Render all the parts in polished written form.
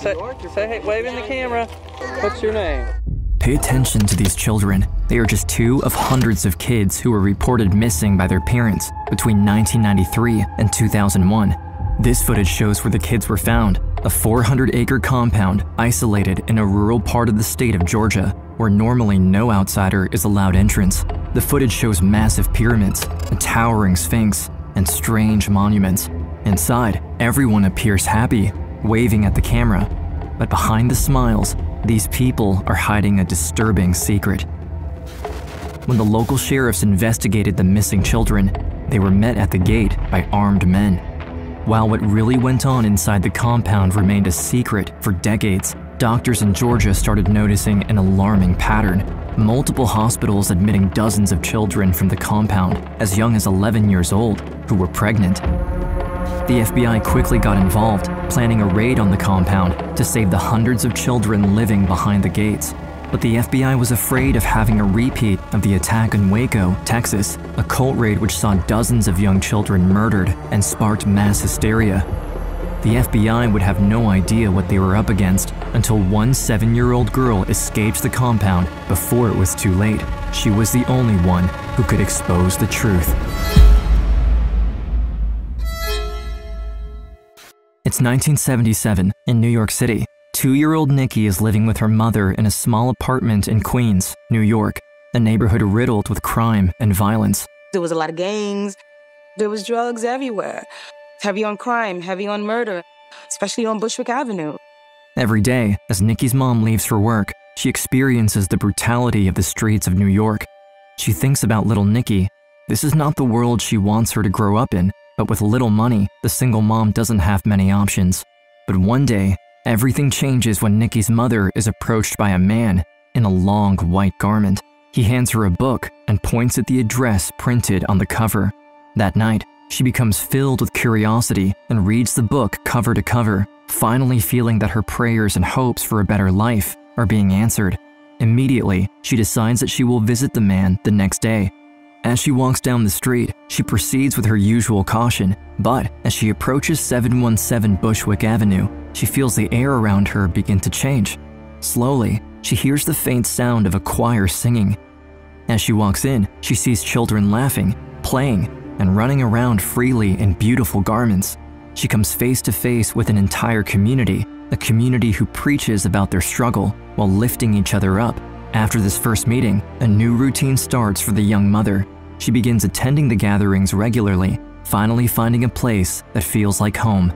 Say hey, wave in the camera. What's your name? Pay attention to these children. They are just two of hundreds of kids who were reported missing by their parents between 1993 and 2001. This footage shows where the kids were found, a 400-acre compound isolated in a rural part of the state of Georgia, where normally no outsider is allowed entrance. The footage shows massive pyramids, a towering sphinx, and strange monuments. Inside, everyone appears happy, waving at the camera. But behind the smiles, these people are hiding a disturbing secret. When the local sheriffs investigated the missing children, they were met at the gate by armed men. While what really went on inside the compound remained a secret for decades, doctors in Georgia started noticing an alarming pattern. Multiple hospitals admitting dozens of children from the compound as young as 11 years old who were pregnant. The FBI quickly got involved, planning a raid on the compound to save the hundreds of children living behind the gates. But the FBI was afraid of having a repeat of the attack in Waco, Texas, a cult raid which saw dozens of young children murdered and sparked mass hysteria. The FBI would have no idea what they were up against until one 7-year-old girl escaped the compound before it was too late. She was the only one who could expose the truth. It's 1977 in New York City. 2-year-old Niki is living with her mother in a small apartment in Queens, New York, a neighborhood riddled with crime and violence. There was a lot of gangs. There was drugs everywhere. Heavy on crime, heavy on murder, especially on Bushwick Avenue. Every day, as Niki's mom leaves for work, she experiences the brutality of the streets of New York. She thinks about little Niki. This is not the world she wants her to grow up in, but with little money, the single mom doesn't have many options. But one day, everything changes when Niki's mother is approached by a man in a long white garment. He hands her a book and points at the address printed on the cover. That night, she becomes filled with curiosity and reads the book cover to cover, finally feeling that her prayers and hopes for a better life are being answered. Immediately, she decides that she will visit the man the next day. As she walks down the street, she proceeds with her usual caution, but as she approaches 717 Bushwick Avenue, she feels the air around her begin to change. Slowly, she hears the faint sound of a choir singing. As she walks in, she sees children laughing, playing, and running around freely in beautiful garments. She comes face to face with an entire community, a community who preaches about their struggle while lifting each other up. After this first meeting, a new routine starts for the young mother. She begins attending the gatherings regularly, finally finding a place that feels like home.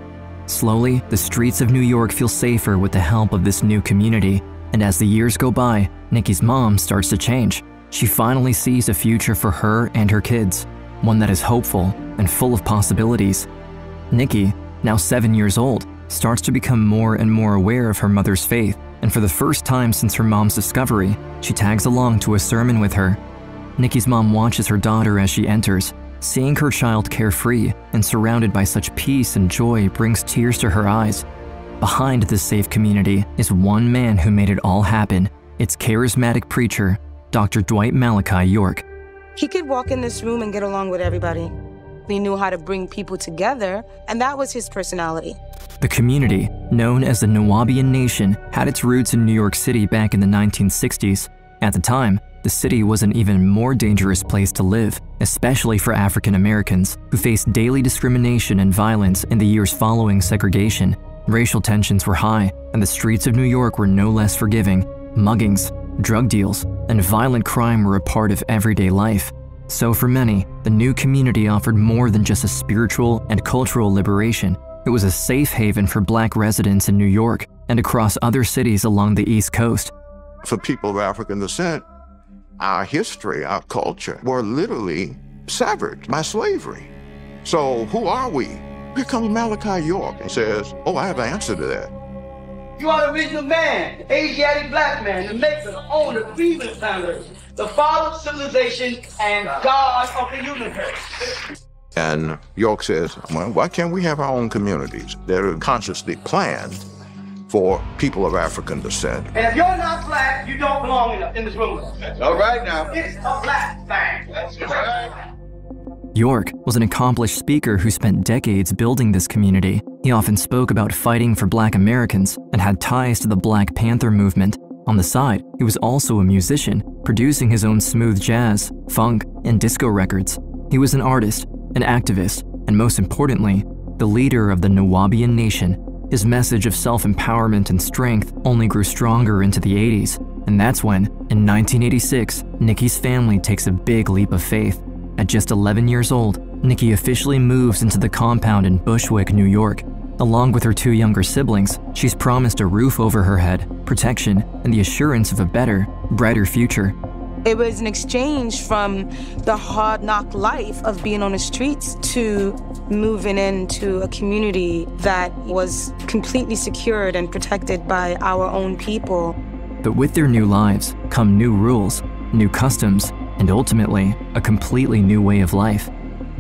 Slowly, the streets of New York feel safer with the help of this new community, and as the years go by, Niki's mom starts to change. She finally sees a future for her and her kids, one that is hopeful and full of possibilities. Niki, now 7 years old, starts to become more and more aware of her mother's faith, and for the first time since her mom's discovery, she tags along to a sermon with her. Niki's mom watches her daughter as she enters. Seeing her child carefree and surrounded by such peace and joy brings tears to her eyes. Behind this safe community is one man who made it all happen. It's charismatic preacher, Dr. Dwight Malachi York. He could walk in this room and get along with everybody. He knew how to bring people together, and that was his personality. The community, known as the Nuwaubian Nation, had its roots in New York City back in the 1960s. At the time, the city was an even more dangerous place to live, especially for African Americans, who faced daily discrimination and violence in the years following segregation. Racial tensions were high, and the streets of New York were no less forgiving. Muggings, drug deals, and violent crime were a part of everyday life. So for many, the new community offered more than just a spiritual and cultural liberation. It was a safe haven for Black residents in New York and across other cities along the East Coast. For people of African descent, our history, our culture were literally severed by slavery. So who are we? Here comes Malachi York and says, oh, I have an answer to that. You are the original man, the Asiatic black man, the maker, the owner, the freedom founder, the father of civilization, and God of the universe. And York says, well, why can't we have our own communities that are consciously planned for people of African descent? And if you're not black, you don't belong in this room. All right now. It's a black thing. That's right. York was an accomplished speaker who spent decades building this community. He often spoke about fighting for Black Americans and had ties to the Black Panther movement. On the side, he was also a musician, producing his own smooth jazz, funk, and disco records. He was an artist, an activist, and most importantly, the leader of the Nuwaubian Nation. His message of self-empowerment and strength only grew stronger into the 80s, and that's when, in 1986, Niki's family takes a big leap of faith. At just 11 years old, Niki officially moves into the compound in Bushwick, New York. Along with her 2 younger siblings, she's promised a roof over her head, protection, and the assurance of a better, brighter future. It was an exchange from the hard-knock life of being on the streets to moving into a community that was completely secured and protected by our own people. But with their new lives come new rules, new customs, and ultimately, a completely new way of life.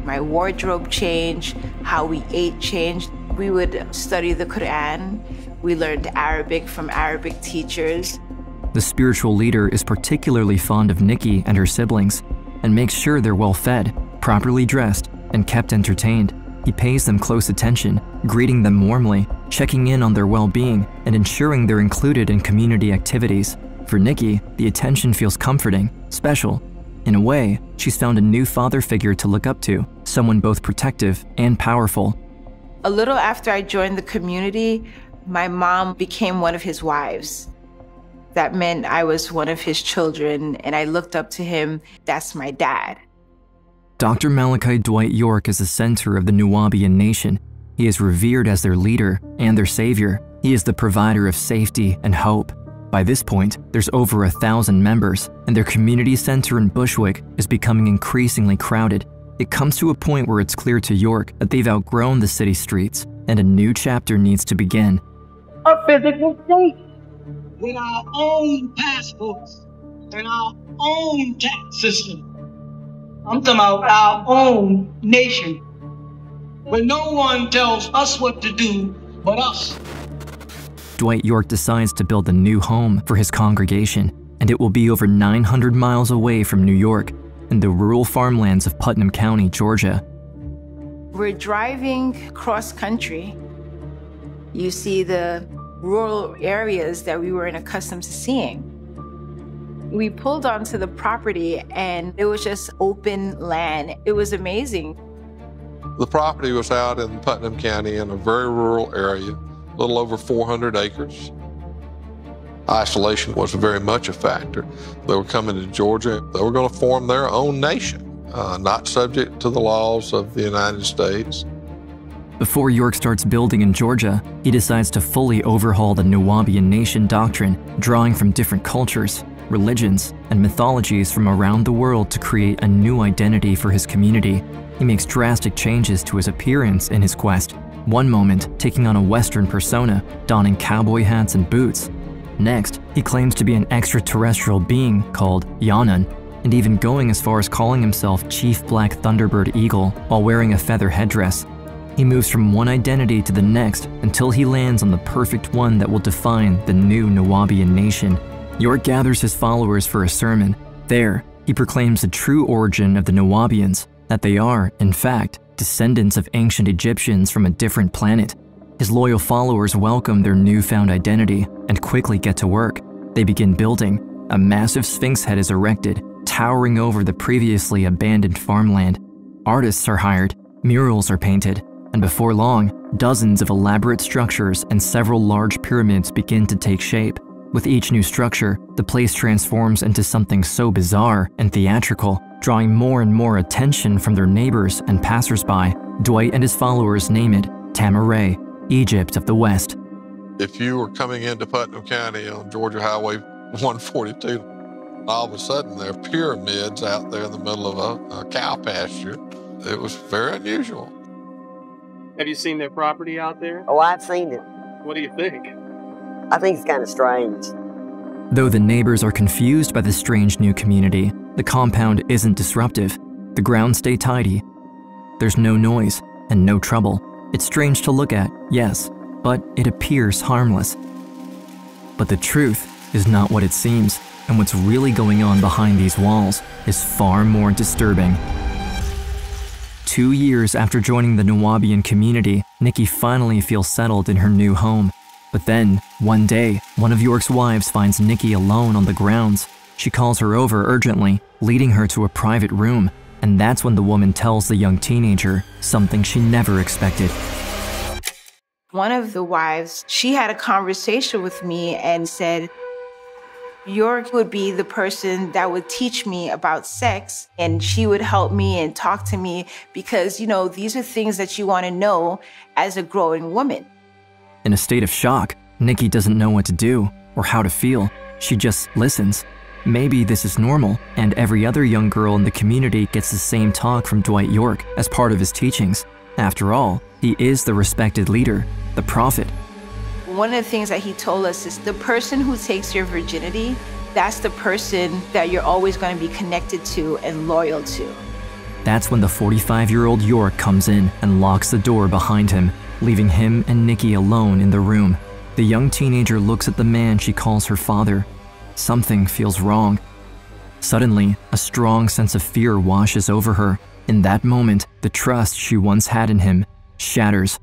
My wardrobe changed, how we ate changed. We would study the Quran. We learned Arabic from Arabic teachers. The spiritual leader is particularly fond of Niki and her siblings and makes sure they're well fed, properly dressed, and kept entertained. He pays them close attention, greeting them warmly, checking in on their well-being, and ensuring they're included in community activities. For Niki, the attention feels comforting, special. In a way, she's found a new father figure to look up to, someone both protective and powerful. A little after I joined the community, my mom became one of his wives. That meant I was one of his children, and I looked up to him. That's my dad. Dr. Malachi Dwight York is the center of the Nuwubian Nation. He is revered as their leader and their savior. He is the provider of safety and hope. By this point, there's over 1,000 members, and their community center in Bushwick is becoming increasingly crowded. It comes to a point where it's clear to York that they've outgrown the city streets, and a new chapter needs to begin. A physical state with our own passports and our own tax system. I'm talking about our own nation, where no one tells us what to do but us. Dwight York decides to build a new home for his congregation, and it will be over 900 miles away from New York, in the rural farmlands of Putnam County, Georgia. We're driving cross country. You see the rural areas that we weren't accustomed to seeing. We pulled onto the property and it was just open land. It was amazing. The property was out in Putnam County in a very rural area, a little over 400 acres. Isolation was very much a factor. They were coming to Georgia. They were going to form their own nation, not subject to the laws of the United States. Before York starts building in Georgia, he decides to fully overhaul the Nuwubian Nation doctrine, drawing from different cultures, religions, and mythologies from around the world to create a new identity for his community. He makes drastic changes to his appearance in his quest. One moment, taking on a Western persona, donning cowboy hats and boots. Next, he claims to be an extraterrestrial being called Yanun, and even going as far as calling himself Chief Black Thunderbird Eagle while wearing a feather headdress. He moves from one identity to the next until he lands on the perfect one that will define the new Nuwubian Nation. York gathers his followers for a sermon. There, he proclaims the true origin of the Nuwaubians, that they are, in fact, descendants of ancient Egyptians from a different planet. His loyal followers welcome their newfound identity and quickly get to work. They begin building. A massive sphinx head is erected, towering over the previously abandoned farmland. Artists are hired, murals are painted, and before long, dozens of elaborate structures and several large pyramids begin to take shape. With each new structure, the place transforms into something so bizarre and theatrical, drawing more and more attention from their neighbors and passersby. Dwight and his followers name it Tamaray, Egypt of the West. If you were coming into Putnam County on Georgia Highway 142, all of a sudden there are pyramids out there in the middle of a cow pasture. It was very unusual. Have you seen their property out there? Oh, I've seen it. What do you think? I think it's kind of strange. Though the neighbors are confused by the strange new community, the compound isn't disruptive. The grounds stay tidy. There's no noise and no trouble. It's strange to look at, yes, but it appears harmless. But the truth is not what it seems, and what's really going on behind these walls is far more disturbing. 2 years after joining the Nuwaubian community, Niki finally feels settled in her new home. But then, one day, one of York's wives finds Niki alone on the grounds. She calls her over urgently, leading her to a private room, and that's when the woman tells the young teenager something she never expected. One of the wives, she had a conversation with me and said, York would be the person that would teach me about sex, and she would help me and talk to me because, you know, these are things that you want to know as a growing woman. In a state of shock, Niki doesn't know what to do or how to feel. She just listens. Maybe this is normal, and every other young girl in the community gets the same talk from Dwight York as part of his teachings. After all, he is the respected leader, the prophet. One of the things that he told us is the person who takes your virginity, that's the person that you're always going to be connected to and loyal to. That's when the 45-year-old York comes in and locks the door behind him, leaving him and Niki alone in the room. The young teenager looks at the man she calls her father. Something feels wrong. Suddenly, a strong sense of fear washes over her. In that moment, the trust she once had in him shatters.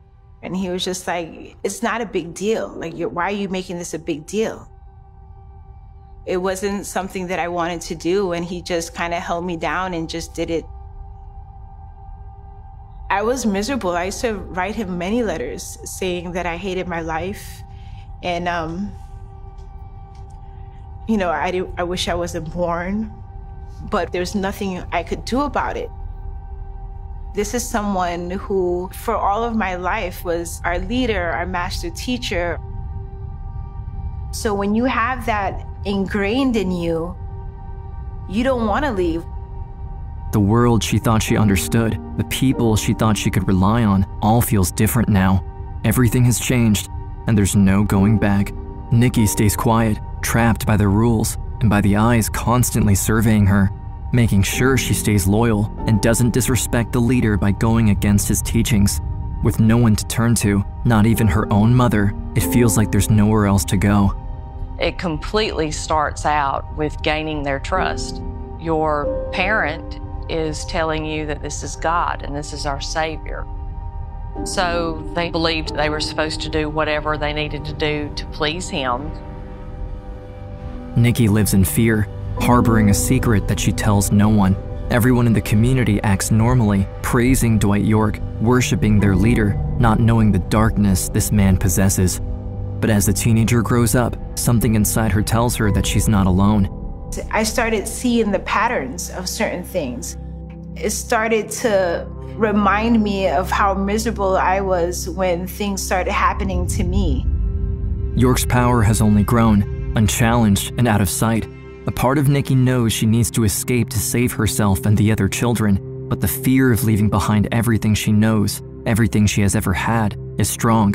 And he was just like, it's not a big deal. Like, why are you making this a big deal? It wasn't something that I wanted to do, and he just kind of held me down and just did it. I was miserable. I used to write him many letters saying that I hated my life. And, you know, I wish I wasn't born, but there's nothing I could do about it. This is someone who, for all of my life, was our leader, our master teacher. So when you have that ingrained in you, you don't want to leave. The world she thought she understood, the people she thought she could rely on, all feels different now. Everything has changed, and there's no going back. Niki stays quiet, trapped by the rules and by the eyes constantly surveying her, making sure she stays loyal and doesn't disrespect the leader by going against his teachings. With no one to turn to, not even her own mother, it feels like there's nowhere else to go. It completely starts out with gaining their trust. Your parent is telling you that this is God and this is our Savior. So they believed they were supposed to do whatever they needed to do to please Him. Niki lives in fear, harboring a secret that she tells no one. Everyone in the community acts normally, praising Dwight York, worshiping their leader, not knowing the darkness this man possesses. But as the teenager grows up, something inside her tells her that she's not alone. I started seeing the patterns of certain things. It started to remind me of how miserable I was when things started happening to me. York's power has only grown, unchallenged and out of sight. A part of Niki knows she needs to escape to save herself and the other children, but the fear of leaving behind everything she knows, everything she has ever had, is strong.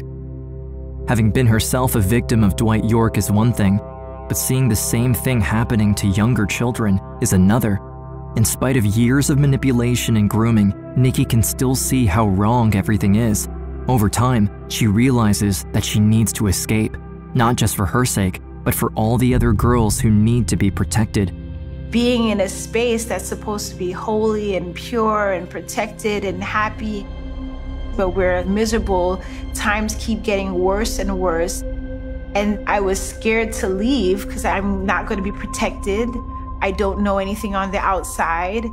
Having been herself a victim of Dwight York is one thing, but seeing the same thing happening to younger children is another. In spite of years of manipulation and grooming, Niki can still see how wrong everything is. Over time, she realizes that she needs to escape, not just for her sake, but for all the other girls who need to be protected. Being in a space that's supposed to be holy and pure and protected and happy, but we're miserable, times keep getting worse and worse. And I was scared to leave because I'm not going to be protected. I don't know anything on the outside.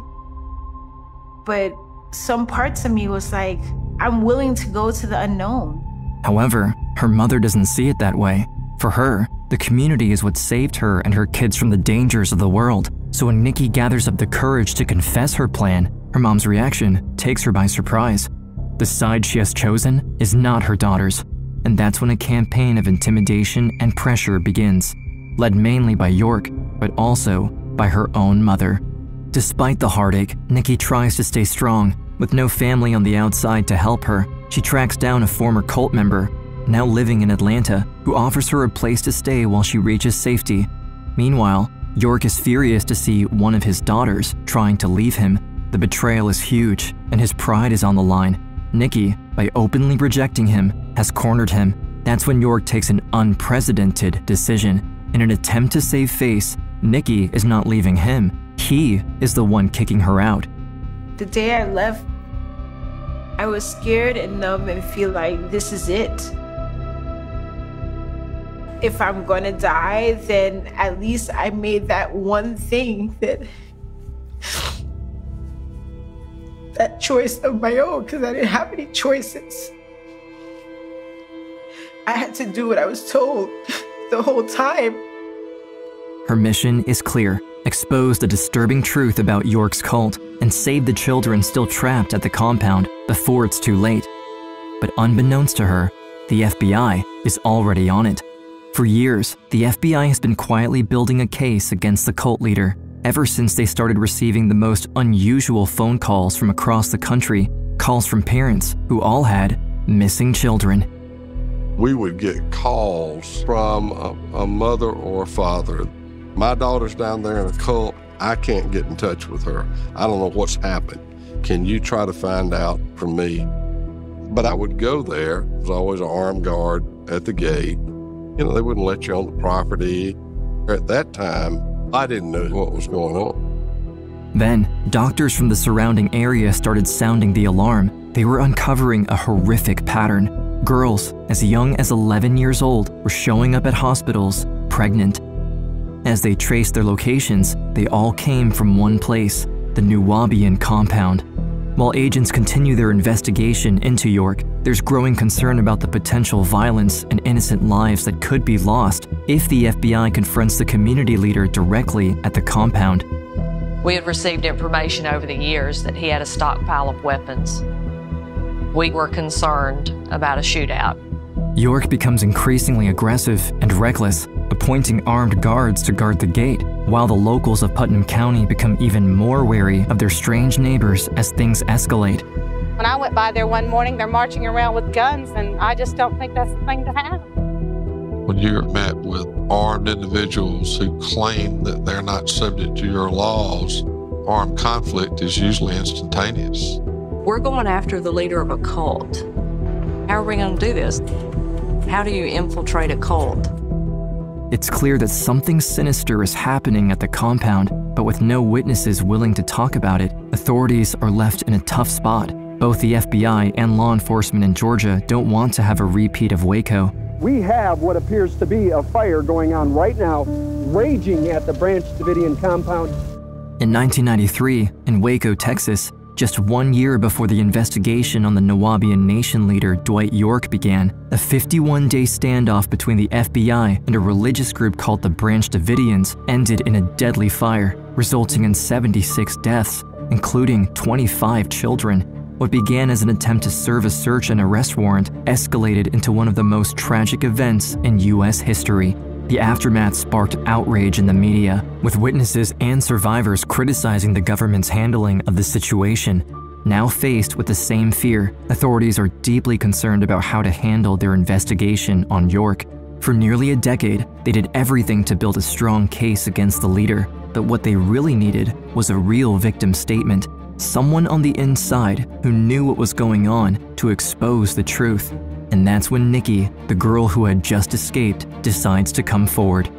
But some parts of me was like, I'm willing to go to the unknown. However, her mother doesn't see it that way. For her, the community is what saved her and her kids from the dangers of the world. So when Niki gathers up the courage to confess her plan, her mom's reaction takes her by surprise. The side she has chosen is not her daughter's, and that's when a campaign of intimidation and pressure begins, led mainly by York, but also by her own mother. Despite the heartache, Niki tries to stay strong. With no family on the outside to help her, she tracks down a former cult member, now living in Atlanta, who offers her a place to stay while she reaches safety. Meanwhile, York is furious to see one of his daughters trying to leave him. The betrayal is huge, and his pride is on the line. Niki, by openly rejecting him, has cornered him. That's when York takes an unprecedented decision. In an attempt to save face, Niki is not leaving him. He is the one kicking her out. The day I left, I was scared and numb and feel like this is it. If I'm gonna die, then at least I made that one thing, that choice of my own, because I didn't have any choices. I had to do what I was told the whole time. Her mission is clear: expose the disturbing truth about York's cult and save the children still trapped at the compound before it's too late. But unbeknownst to her, the FBI is already on it. For years, the FBI has been quietly building a case against the cult leader ever since they started receiving the most unusual phone calls from across the country, calls from parents who all had missing children. We would get calls from a mother or a father. My daughter's down there in a cult. I can't get in touch with her. I don't know what's happened. Can you try to find out from me? But I would go there. There was always an armed guard at the gate. You know, they wouldn't let you on the property. At that time, I didn't know what was going on. Then, doctors from the surrounding area started sounding the alarm. They were uncovering a horrific pattern. Girls as young as 11 years old were showing up at hospitals pregnant. As they traced their locations, they all came from one place, the Nuwaubian compound. While agents continue their investigation into York, there's growing concern about the potential violence and innocent lives that could be lost if the FBI confronts the community leader directly at the compound. We had received information over the years that he had a stockpile of weapons. We were concerned about a shootout. York becomes increasingly aggressive and reckless, appointing armed guards to guard the gate, while the locals of Putnam County become even more wary of their strange neighbors as things escalate. When I went by there one morning, they're marching around with guns, and I just don't think that's the thing to have. When you're met with armed individuals who claim that they're not subject to your laws, armed conflict is usually instantaneous. We're going after the leader of a cult. How are we going to do this? How do you infiltrate a cult? It's clear that something sinister is happening at the compound, but with no witnesses willing to talk about it, authorities are left in a tough spot. Both the FBI and law enforcement in Georgia don't want to have a repeat of Waco. We have what appears to be a fire going on right now, raging at the Branch Davidian compound. In 1993, in Waco, Texas, just 1 year before the investigation on the Nuwaubian Nation leader Dwight York began, a 51-day standoff between the FBI and a religious group called the Branch Davidians ended in a deadly fire, resulting in 76 deaths, including 25 children. What began as an attempt to serve a search and arrest warrant escalated into one of the most tragic events in U.S. history. The aftermath sparked outrage in the media, with witnesses and survivors criticizing the government's handling of the situation. Now faced with the same fear, authorities are deeply concerned about how to handle their investigation on York. For nearly a decade, they did everything to build a strong case against the leader, but what they really needed was a real victim statement, someone on the inside who knew what was going on to expose the truth. And that's when Niki, the girl who had just escaped, decides to come forward.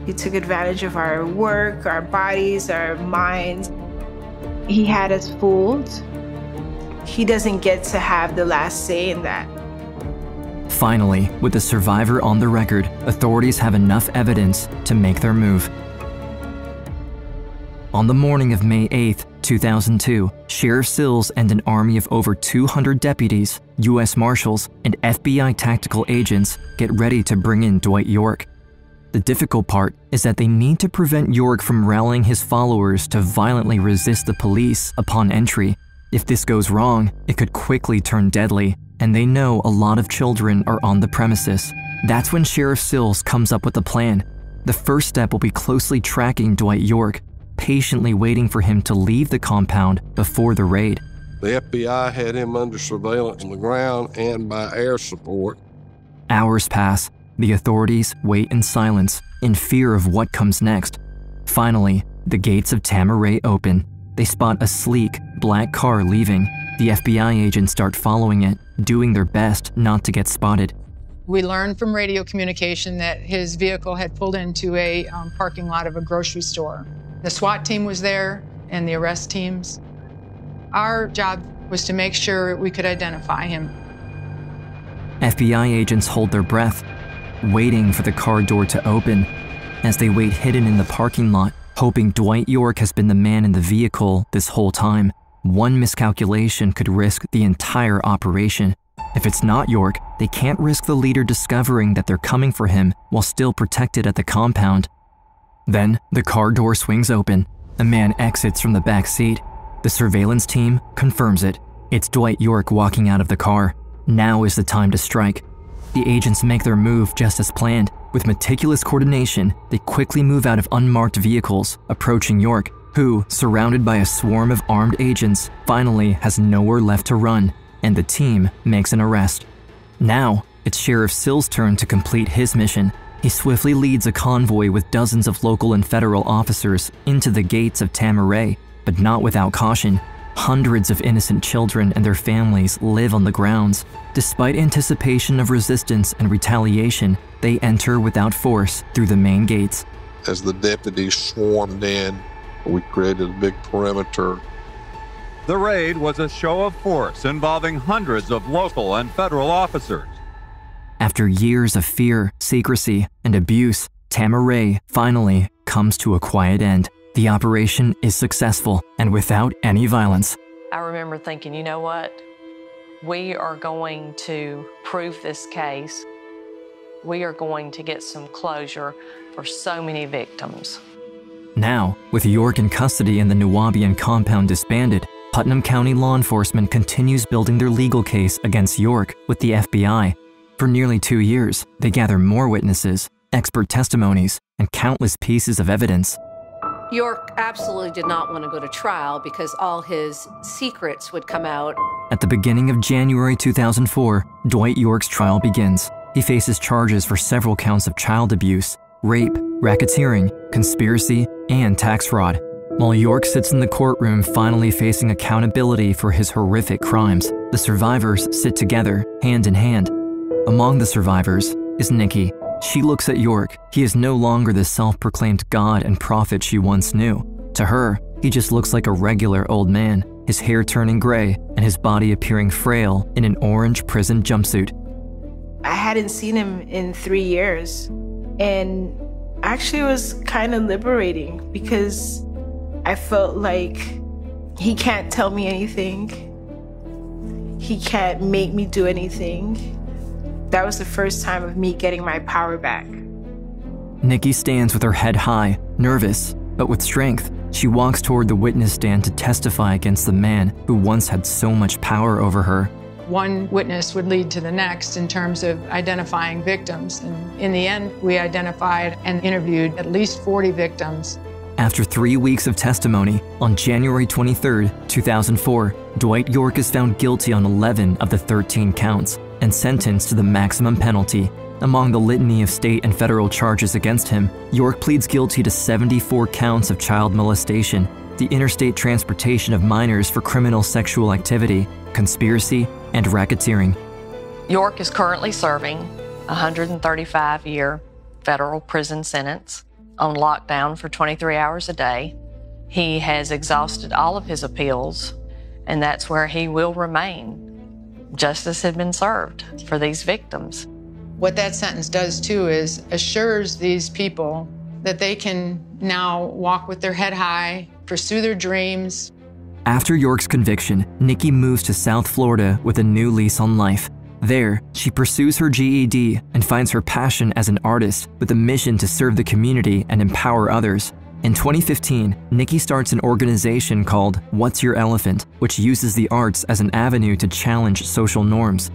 He took advantage of our work, our bodies, our minds. He had us fooled. He doesn't get to have the last say in that. Finally, with the survivor on the record, authorities have enough evidence to make their move. On the morning of May 8th, 2002, Sheriff Sills and an army of over 200 deputies, U.S. Marshals, and FBI tactical agents get ready to bring in Dwight York. The difficult part is that they need to prevent York from rallying his followers to violently resist the police upon entry. If this goes wrong, it could quickly turn deadly, and they know a lot of children are on the premises. That's when Sheriff Sills comes up with a plan. The first step will be closely tracking Dwight York, patiently waiting for him to leave the compound before the raid. The FBI had him under surveillance on the ground and by air support. Hours pass. The authorities wait in silence, in fear of what comes next. Finally, the gates of Tamaray open. They spot a sleek, black car leaving. The FBI agents start following it, doing their best not to get spotted. We learned from radio communication that his vehicle had pulled into a parking lot of a grocery store. The SWAT team was there and the arrest teams. Our job was to make sure we could identify him. FBI agents hold their breath, waiting for the car door to open. As they wait hidden in the parking lot, hoping Dwight York has been the man in the vehicle this whole time, one miscalculation could risk the entire operation. If it's not York, they can't risk the leader discovering that they're coming for him while still protected at the compound. Then, the car door swings open. A man exits from the back seat. The surveillance team confirms it. It's Dwight York walking out of the car. Now is the time to strike. The agents make their move just as planned. With meticulous coordination, they quickly move out of unmarked vehicles, approaching York, who, surrounded by a swarm of armed agents, finally has nowhere left to run, and the team makes an arrest. Now, it's Sheriff Sill's turn to complete his mission. He swiftly leads a convoy with dozens of local and federal officers into the gates of Tamaray, but not without caution. Hundreds of innocent children and their families live on the grounds. Despite anticipation of resistance and retaliation, they enter without force through the main gates. As the deputies swarmed in, we created a big perimeter. The raid was a show of force involving hundreds of local and federal officers. After years of fear, secrecy, and abuse, Tamaray finally comes to a quiet end. The operation is successful and without any violence. I remember thinking, you know what? We are going to prove this case. We are going to get some closure for so many victims. Now, with York in custody and the Nuwaubian compound disbanded, Putnam County law enforcement continues building their legal case against York with the FBI. For nearly 2 years, they gather more witnesses, expert testimonies, and countless pieces of evidence. York absolutely did not want to go to trial because all his secrets would come out. At the beginning of January 2004, Dwight York's trial begins. He faces charges for several counts of child abuse, rape, racketeering, conspiracy, and tax fraud. While York sits in the courtroom finally facing accountability for his horrific crimes, the survivors sit together, hand in hand. Among the survivors is Niki. She looks at York. He is no longer the self-proclaimed god and prophet she once knew. To her, he just looks like a regular old man, his hair turning gray and his body appearing frail in an orange prison jumpsuit. I hadn't seen him in 3 years, and actually it was kind of liberating because I felt like he can't tell me anything. He can't make me do anything. That was the first time of me getting my power back. Niki stands with her head high, nervous, but with strength. She walks toward the witness stand to testify against the man who once had so much power over her. One witness would lead to the next in terms of identifying victims. And in the end, we identified and interviewed at least 40 victims. After 3 weeks of testimony, on January 23, 2004, Dwight York is found guilty on 11 of the 13 counts and sentenced to the maximum penalty. Among the litany of state and federal charges against him, York pleads guilty to 74 counts of child molestation, the interstate transportation of minors for criminal sexual activity, conspiracy, and racketeering. York is currently serving a 135-year federal prison sentence on lockdown for 23 hours a day. He has exhausted all of his appeals, and that's where he will remain. Justice had been served for these victims. What that sentence does too is assures these people that they can now walk with their head high, pursue their dreams. After York's conviction, Niki moves to South Florida with a new lease on life. There, she pursues her GED and finds her passion as an artist with a mission to serve the community and empower others. In 2015, Niki starts an organization called What's Your Elephant, which uses the arts as an avenue to challenge social norms.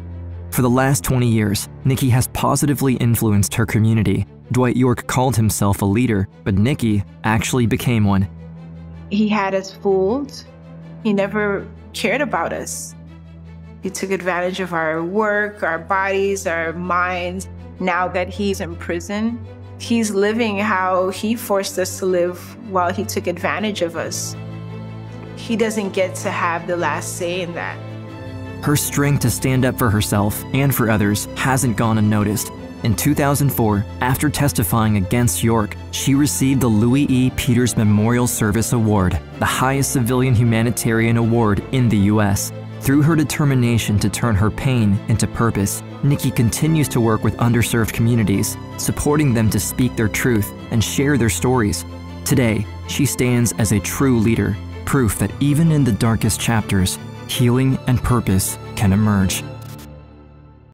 For the last 20 years, Niki has positively influenced her community. Dwight York called himself a leader, but Niki actually became one. He had us fooled. He never cared about us. He took advantage of our work, our bodies, our minds. Now that he's in prison, he's living how he forced us to live while he took advantage of us. He doesn't get to have the last say in that. Her strength to stand up for herself and for others hasn't gone unnoticed. In 2004, after testifying against York, she received the Louis E. Peters Memorial Service Award, the highest civilian humanitarian award in the U.S. Through her determination to turn her pain into purpose, Niki continues to work with underserved communities, supporting them to speak their truth and share their stories. Today, she stands as a true leader, proof that even in the darkest chapters, healing and purpose can emerge.